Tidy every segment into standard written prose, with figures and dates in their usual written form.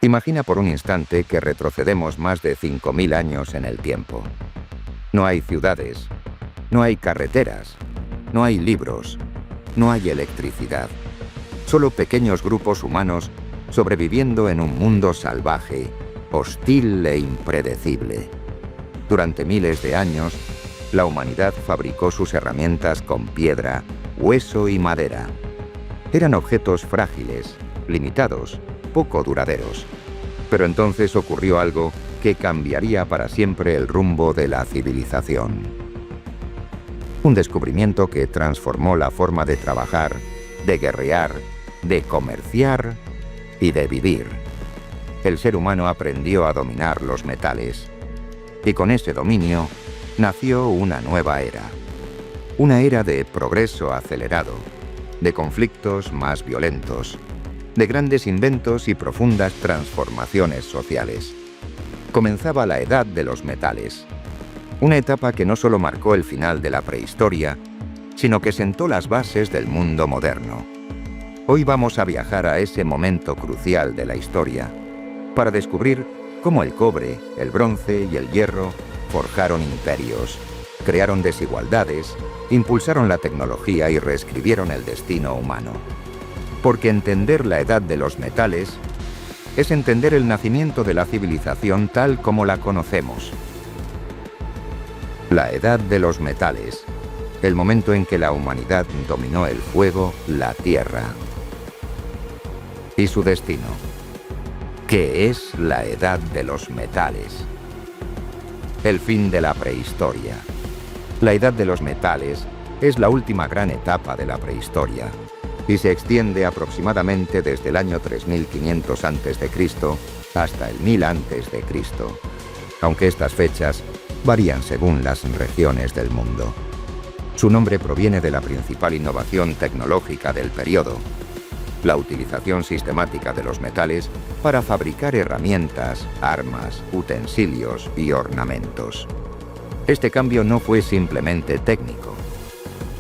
Imagina por un instante que retrocedemos más de 5000 años en el tiempo. No hay ciudades, no hay carreteras, no hay libros, no hay electricidad. Solo pequeños grupos humanos sobreviviendo en un mundo salvaje, hostil e impredecible. Durante miles de años, la humanidad fabricó sus herramientas con piedra, hueso y madera. Eran objetos frágiles, limitados, poco duraderos. Pero entonces ocurrió algo que cambiaría para siempre el rumbo de la civilización. Un descubrimiento que transformó la forma de trabajar, de guerrear, de comerciar y de vivir. El ser humano aprendió a dominar los metales. Y con ese dominio nació una nueva era. Una era de progreso acelerado, de conflictos más violentos, de grandes inventos y profundas transformaciones sociales. Comenzaba la Edad de los Metales, una etapa que no solo marcó el final de la prehistoria, sino que sentó las bases del mundo moderno. Hoy vamos a viajar a ese momento crucial de la historia, para descubrir cómo el cobre, el bronce y el hierro forjaron imperios, crearon desigualdades, impulsaron la tecnología y reescribieron el destino humano. Porque entender la Edad de los Metales es entender el nacimiento de la civilización tal como la conocemos. La Edad de los Metales, el momento en que la humanidad dominó el fuego, la tierra. Y su destino. ¿Qué es la Edad de los Metales? El fin de la prehistoria. La Edad de los Metales es la última gran etapa de la prehistoria y se extiende aproximadamente desde el año 3500 a.C. hasta el 1000 a.C., aunque estas fechas varían según las regiones del mundo. Su nombre proviene de la principal innovación tecnológica del periodo, la utilización sistemática de los metales para fabricar herramientas, armas, utensilios y ornamentos. Este cambio no fue simplemente técnico.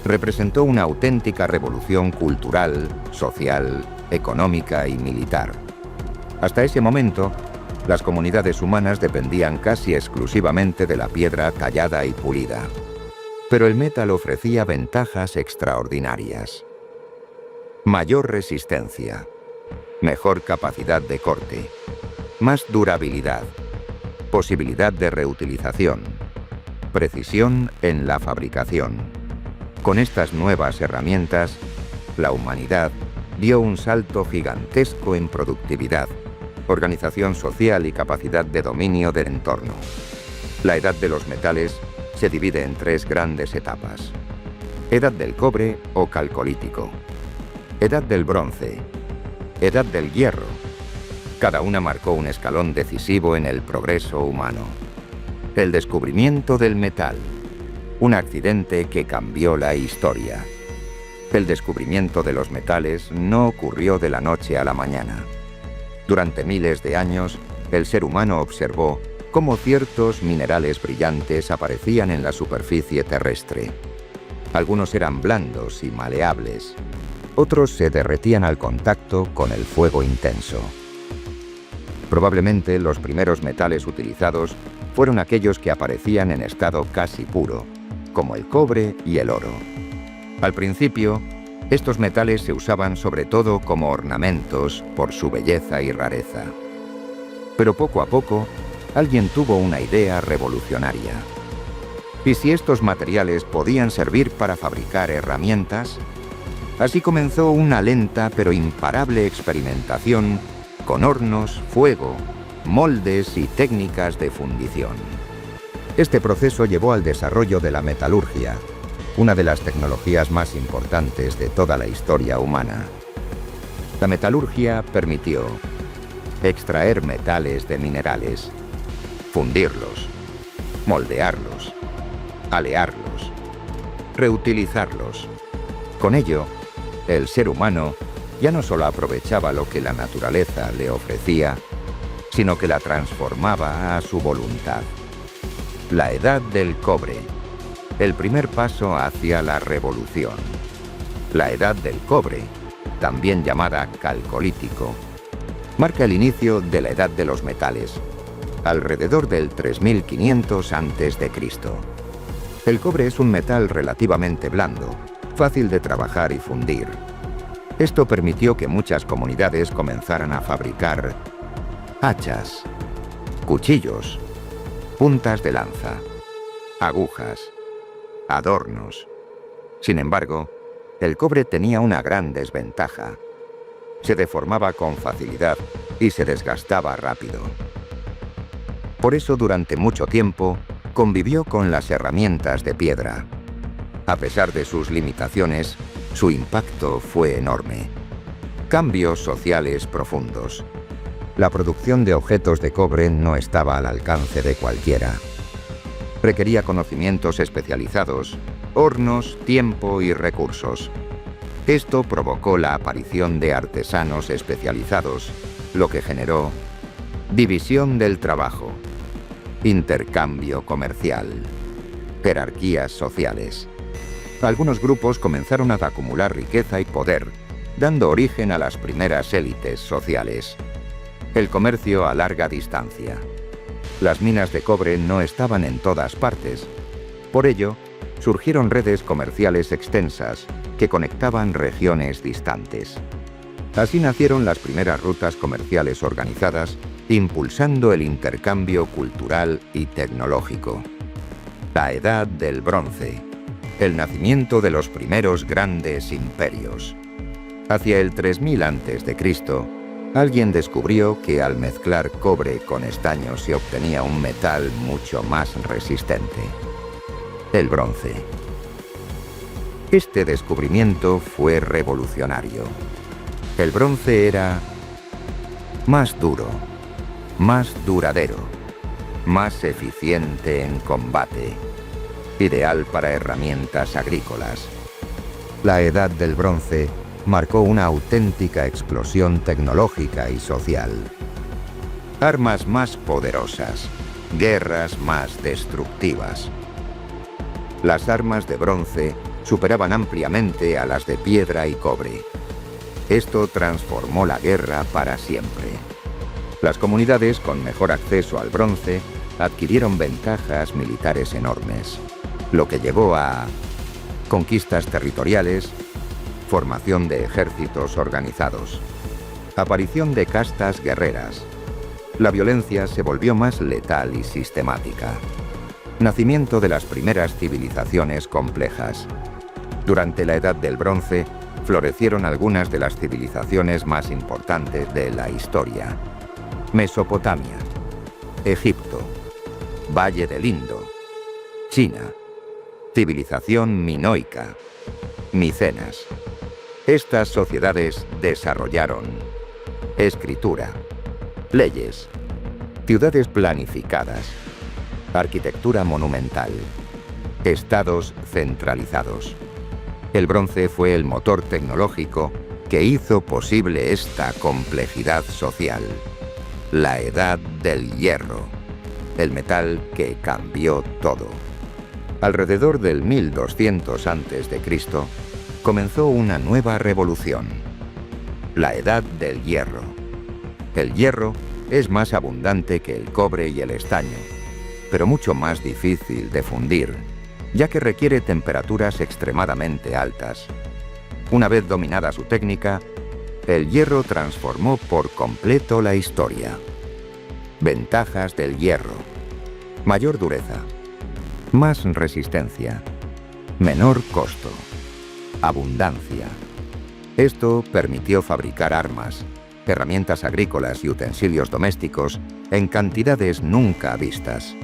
Representó una auténtica revolución cultural, social, económica y militar. Hasta ese momento, las comunidades humanas dependían casi exclusivamente de la piedra tallada y pulida. Pero el metal ofrecía ventajas extraordinarias. Mayor resistencia, mejor capacidad de corte, más durabilidad, posibilidad de reutilización, precisión en la fabricación. Con estas nuevas herramientas, la humanidad dio un salto gigantesco en productividad, organización social y capacidad de dominio del entorno. La Edad de los Metales se divide en tres grandes etapas: Edad del cobre o calcolítico, Edad del bronce, Edad del hierro. Cada una marcó un escalón decisivo en el progreso humano. El descubrimiento del metal, un accidente que cambió la historia. El descubrimiento de los metales no ocurrió de la noche a la mañana. Durante miles de años, el ser humano observó cómo ciertos minerales brillantes aparecían en la superficie terrestre. Algunos eran blandos y maleables. Otros se derretían al contacto con el fuego intenso. Probablemente los primeros metales utilizados fueron aquellos que aparecían en estado casi puro, como el cobre y el oro. Al principio, estos metales se usaban sobre todo como ornamentos por su belleza y rareza. Pero poco a poco, alguien tuvo una idea revolucionaria. ¿Y si estos materiales podían servir para fabricar herramientas? Así comenzó una lenta pero imparable experimentación con hornos, fuego, moldes y técnicas de fundición. Este proceso llevó al desarrollo de la metalurgia, una de las tecnologías más importantes de toda la historia humana. La metalurgia permitió extraer metales de minerales, fundirlos, moldearlos, alearlos, reutilizarlos. Con ello, el ser humano ya no solo aprovechaba lo que la naturaleza le ofrecía, sino que la transformaba a su voluntad. La Edad del cobre, el primer paso hacia la revolución. La Edad del cobre, también llamada calcolítico, Marca el inicio de la Edad de los Metales, alrededor del 3500 a.C. El cobre es un metal relativamente blando, fácil de trabajar y fundir. Esto permitió que muchas comunidades comenzaran a fabricar hachas, cuchillos, puntas de lanza, agujas, adornos. Sin embargo, el cobre tenía una gran desventaja. Se deformaba con facilidad y se desgastaba rápido. Por eso, durante mucho tiempo, convivió con las herramientas de piedra. A pesar de sus limitaciones, su impacto fue enorme. Cambios sociales profundos. La producción de objetos de cobre no estaba al alcance de cualquiera. Requería conocimientos especializados, hornos, tiempo y recursos. Esto provocó la aparición de artesanos especializados, lo que generó división del trabajo, intercambio comercial, jerarquías sociales. Algunos grupos comenzaron a acumular riqueza y poder, dando origen a las primeras élites sociales. El comercio a larga distancia. Las minas de cobre no estaban en todas partes. Por ello, surgieron redes comerciales extensas que conectaban regiones distantes. Así nacieron las primeras rutas comerciales organizadas, impulsando el intercambio cultural y tecnológico. La Edad del Bronce. El nacimiento de los primeros grandes imperios. Hacia el 3000 a.C., alguien descubrió que al mezclar cobre con estaño se obtenía un metal mucho más resistente: el bronce. Este descubrimiento fue revolucionario. El bronce era más duro, más duradero, más eficiente en combate, ideal para herramientas agrícolas. La Edad del Bronce marcó una auténtica explosión tecnológica y social. Armas más poderosas, guerras más destructivas. Las armas de bronce superaban ampliamente a las de piedra y cobre. Esto transformó la guerra para siempre. Las comunidades con mejor acceso al bronce adquirieron ventajas militares enormes, lo que llevó a conquistas territoriales, formación de ejércitos organizados, aparición de castas guerreras. La violencia se volvió más letal y sistemática. Nacimiento de las primeras civilizaciones complejas. Durante la Edad del Bronce, florecieron algunas de las civilizaciones más importantes de la historia. Mesopotamia, Egipto, Valle del Indo, China, civilización minoica, Micenas. Estas sociedades desarrollaron escritura, leyes, ciudades planificadas, arquitectura monumental, estados centralizados. El bronce fue el motor tecnológico que hizo posible esta complejidad social. La Edad del Hierro, el metal que cambió todo. Alrededor del 1200 a.C., comenzó una nueva revolución. La Edad del Hierro. El hierro es más abundante que el cobre y el estaño, pero mucho más difícil de fundir, ya que requiere temperaturas extremadamente altas. Una vez dominada su técnica, el hierro transformó por completo la historia. Ventajas del hierro: mayor dureza, más resistencia, menor costo, abundancia. Esto permitió fabricar armas, herramientas agrícolas y utensilios domésticos en cantidades nunca vistas.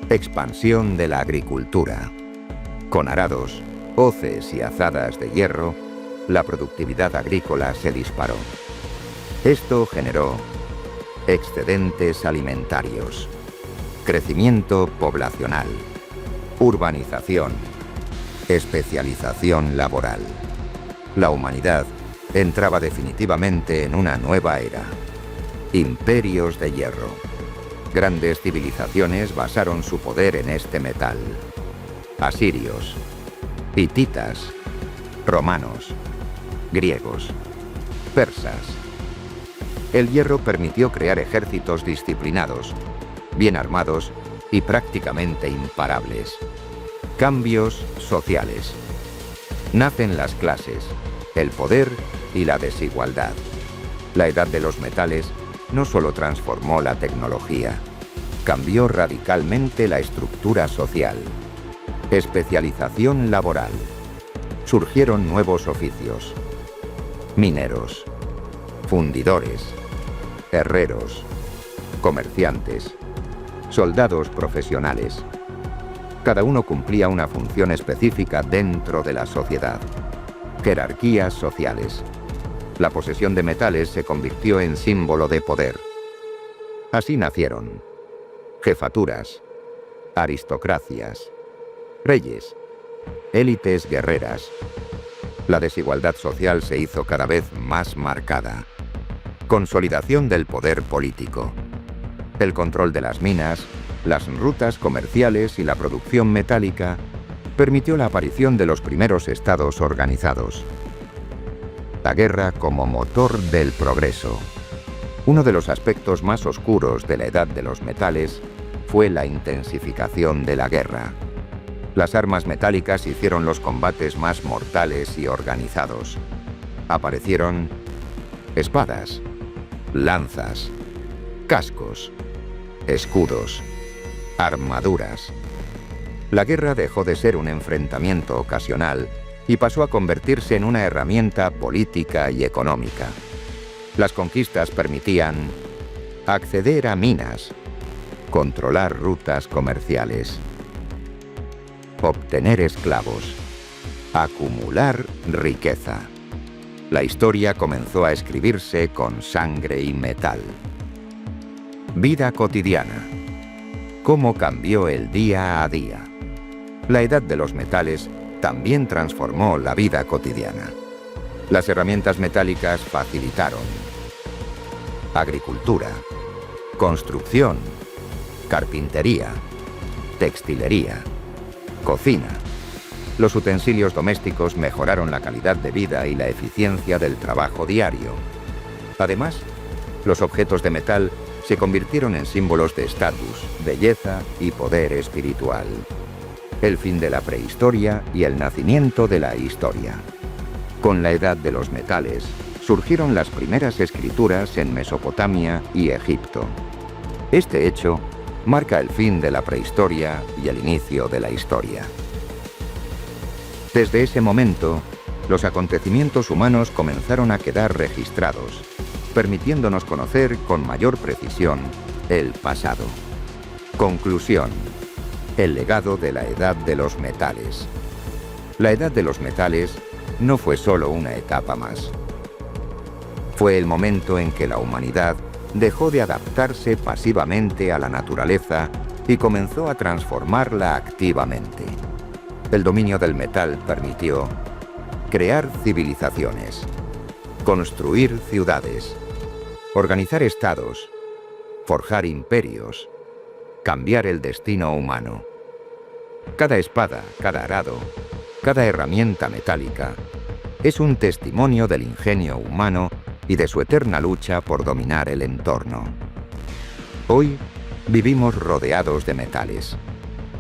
Expansión de la agricultura. Con arados, hoces y azadas de hierro, la productividad agrícola se disparó. Esto generó excedentes alimentarios, crecimiento poblacional, urbanización, especialización laboral. La humanidad entraba definitivamente en una nueva era. Imperios de hierro. Grandes civilizaciones basaron su poder en este metal. Asirios, hititas, romanos, griegos, persas. El hierro permitió crear ejércitos disciplinados, bien armados y prácticamente imparables. Cambios sociales. Nacen las clases, el poder y la desigualdad. La edad de los metales no solo transformó la tecnología, cambió radicalmente la estructura social. Especialización laboral. Surgieron nuevos oficios. Mineros, fundidores, herreros, comerciantes, soldados profesionales. Cada uno cumplía una función específica dentro de la sociedad. Jerarquías sociales. La posesión de metales se convirtió en símbolo de poder. Así nacieron jefaturas, aristocracias, reyes, élites guerreras. La desigualdad social se hizo cada vez más marcada. Consolidación del poder político. El control de las minas, las rutas comerciales y la producción metálica permitió la aparición de los primeros estados organizados. La guerra como motor del progreso. Uno de los aspectos más oscuros de la edad de los metales fue la intensificación de la guerra. Las armas metálicas hicieron los combates más mortales y organizados. Aparecieron espadas, lanzas, cascos, escudos, armaduras. La guerra dejó de ser un enfrentamiento ocasional y pasó a convertirse en una herramienta política y económica. Las conquistas permitían acceder a minas, controlar rutas comerciales, obtener esclavos, acumular riqueza. La historia comenzó a escribirse con sangre y metal. Vida cotidiana. ¿Cómo cambió el día a día? La edad de los metales también transformó la vida cotidiana. Las herramientas metálicas facilitaron agricultura, construcción, carpintería, textilería, cocina. Los utensilios domésticos mejoraron la calidad de vida y la eficiencia del trabajo diario. Además, los objetos de metal se convirtieron en símbolos de estatus, belleza y poder espiritual. El fin de la prehistoria y el nacimiento de la historia. Con la edad de los metales, surgieron las primeras escrituras en Mesopotamia y Egipto. Este hecho marca el fin de la prehistoria y el inicio de la historia. Desde ese momento, los acontecimientos humanos comenzaron a quedar registrados, permitiéndonos conocer con mayor precisión el pasado. Conclusión. El legado de la edad de los metales. La edad de los metales no fue solo una etapa más. Fue el momento en que la humanidad dejó de adaptarse pasivamente a la naturaleza y comenzó a transformarla activamente. El dominio del metal permitió crear civilizaciones, construir ciudades, organizar estados, forjar imperios, cambiar el destino humano. Cada espada, cada arado, cada herramienta metálica es un testimonio del ingenio humano y de su eterna lucha por dominar el entorno. Hoy vivimos rodeados de metales.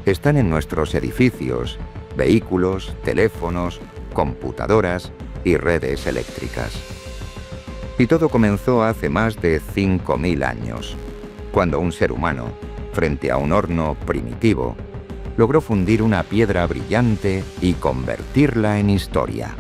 Están en nuestros edificios, vehículos, teléfonos, computadoras y redes eléctricas. Y todo comenzó hace más de 5.000 años, cuando un ser humano, frente a un horno primitivo, logró fundir una piedra brillante y convertirla en historia.